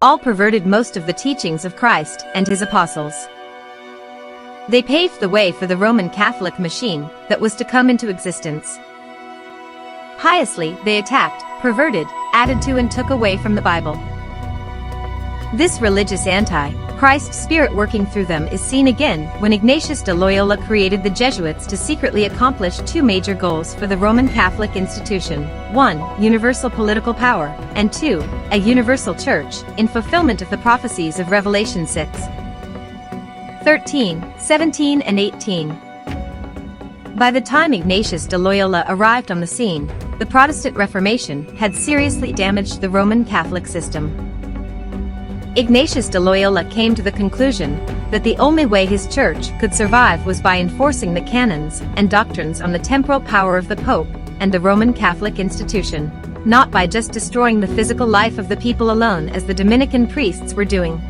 all perverted most of the teachings of Christ and his apostles. They paved the way for the Roman Catholic machine that was to come into existence. Piously, they attacked, perverted, added to and took away from the Bible. This religious anti-Christ spirit working through them is seen again when Ignatius de Loyola created the Jesuits to secretly accomplish two major goals for the Roman Catholic institution: 1. Universal political power, and 2. A universal church, in fulfillment of the prophecies of Revelation 6:13, 17 and 18. By the time Ignatius de Loyola arrived on the scene, the Protestant Reformation had seriously damaged the Roman Catholic system. Ignatius de Loyola came to the conclusion that the only way his church could survive was by enforcing the canons and doctrines on the temporal power of the Pope and the Roman Catholic institution, not by just destroying the physical life of the people alone as the Dominican priests were doing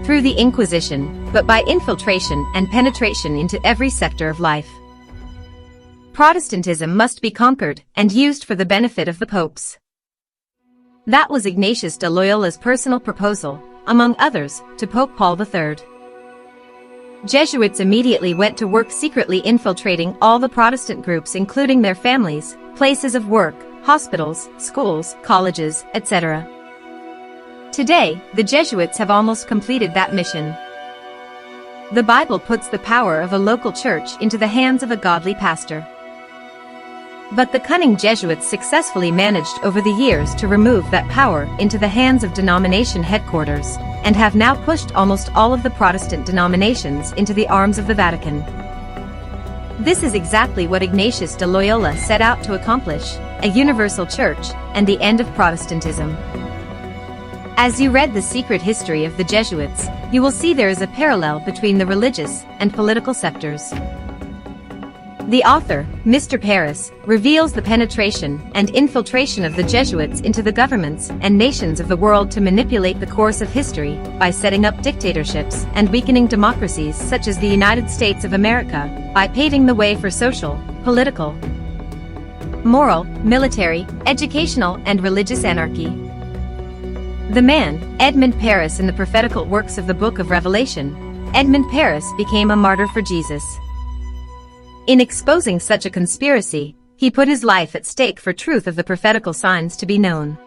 through the Inquisition, but by infiltration and penetration into every sector of life. Protestantism must be conquered and used for the benefit of the popes. That was Ignatius de Loyola's personal proposal, among others, to Pope Paul III. Jesuits immediately went to work secretly infiltrating all the Protestant groups, including their families, places of work, hospitals, schools, colleges, etc. Today, the Jesuits have almost completed that mission. The Bible puts the power of a local church into the hands of a godly pastor. But the cunning Jesuits successfully managed over the years to remove that power into the hands of denomination headquarters, and have now pushed almost all of the Protestant denominations into the arms of the Vatican. This is exactly what Ignatius de Loyola set out to accomplish: a universal church, and the end of Protestantism. As you read The Secret History of the Jesuits, you will see there is a parallel between the religious and political sectors. The author, Mr. Paris, reveals the penetration and infiltration of the Jesuits into the governments and nations of the world to manipulate the course of history by setting up dictatorships and weakening democracies such as the United States of America, by paving the way for social, political, moral, military, educational, and religious anarchy. The man, Edmund Paris, in the prophetical works of the Book of Revelation, Edmund Paris became a martyr for Jesus. In exposing such a conspiracy, he put his life at stake for truth of the prophetical signs to be known.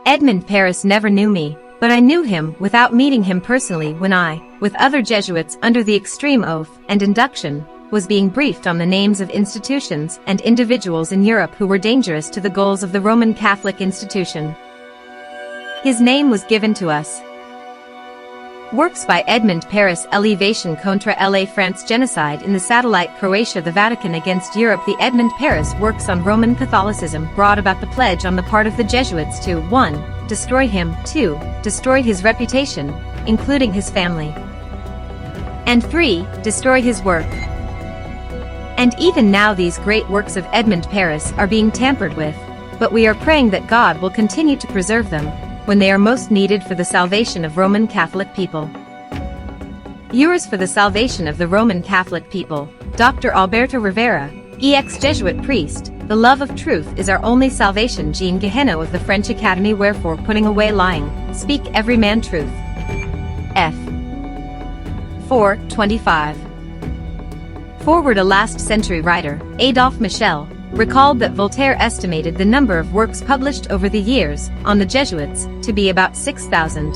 Edmund Paris never knew me, but I knew him without meeting him personally when I, with other Jesuits under the extreme oath and induction, was being briefed on the names of institutions and individuals in Europe who were dangerous to the goals of the Roman Catholic institution. His name was given to us. Works by Edmund Paris: Elevation contre la France, Genocide in the Satellite Croatia, the Vatican against Europe. The Edmund Paris works on Roman Catholicism brought about the pledge on the part of the Jesuits to 1. Destroy him, 2. Destroy his reputation, including his family, and 3. Destroy his work. And even now these great works of Edmund Paris are being tampered with, but we are praying that God will continue to preserve them when they are most needed for the salvation of Roman Catholic people. Yours for the salvation of the Roman Catholic people, Dr. Alberto Rivera, ex-Jesuit priest. The love of truth is our only salvation. Jean Guéhenno of the French Academy. Wherefore, putting away lying, speak every man truth. F. 4:25. Forward. A last-century writer, Adolphe Michel, recalled that Voltaire estimated the number of works published over the years on the Jesuits to be about 6,000.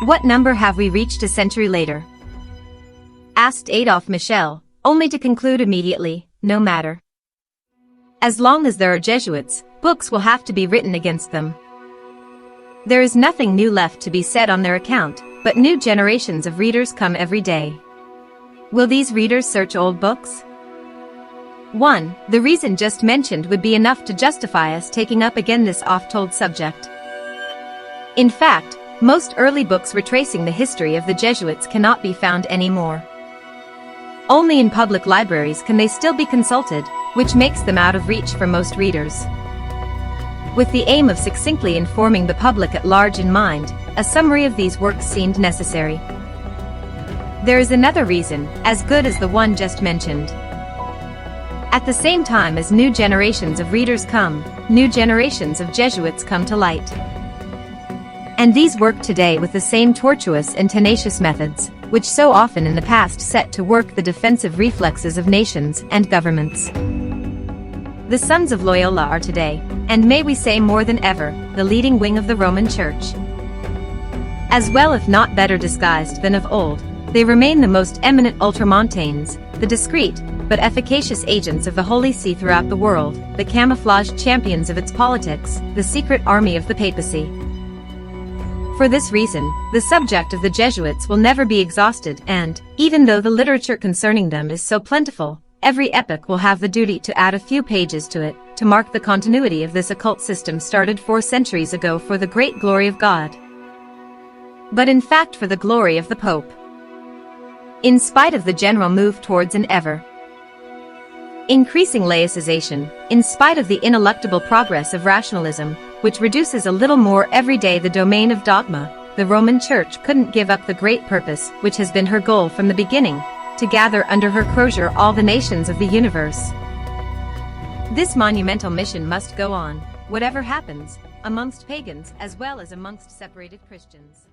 What number have we reached a century later? Asked Adolphe Michel, only to conclude immediately, no matter. As long as there are Jesuits, books will have to be written against them. There is nothing new left to be said on their account, but new generations of readers come every day. Will these readers search old books? 1. The reason just mentioned would be enough to justify us taking up again this oft-told subject. In fact, most early books retracing the history of the Jesuits cannot be found anymore. Only in public libraries can they still be consulted, which makes them out of reach for most readers. With the aim of succinctly informing the public at large in mind, a summary of these works seemed necessary. There is another reason, as good as the one just mentioned. At the same time as new generations of readers come, new generations of Jesuits come to light. And these work today with the same tortuous and tenacious methods, which so often in the past set to work the defensive reflexes of nations and governments. The sons of Loyola are today, and may we say more than ever, the leading wing of the Roman Church. As well if not better disguised than of old, they remain the most eminent ultramontanes, the discreet, but efficacious agents of the Holy See throughout the world, the camouflaged champions of its politics, the secret army of the papacy. For this reason, the subject of the Jesuits will never be exhausted and, even though the literature concerning them is so plentiful, every epoch will have the duty to add a few pages to it, to mark the continuity of this occult system started 4 centuries ago for the great glory of God. But in fact for the glory of the Pope. In spite of the general move towards an ever increasing laicization, in spite of the ineluctable progress of rationalism, which reduces a little more every day the domain of dogma, the Roman Church couldn't give up the great purpose which has been her goal from the beginning, to gather under her crozier all the nations of the universe. This monumental mission must go on, whatever happens, amongst pagans as well as amongst separated Christians.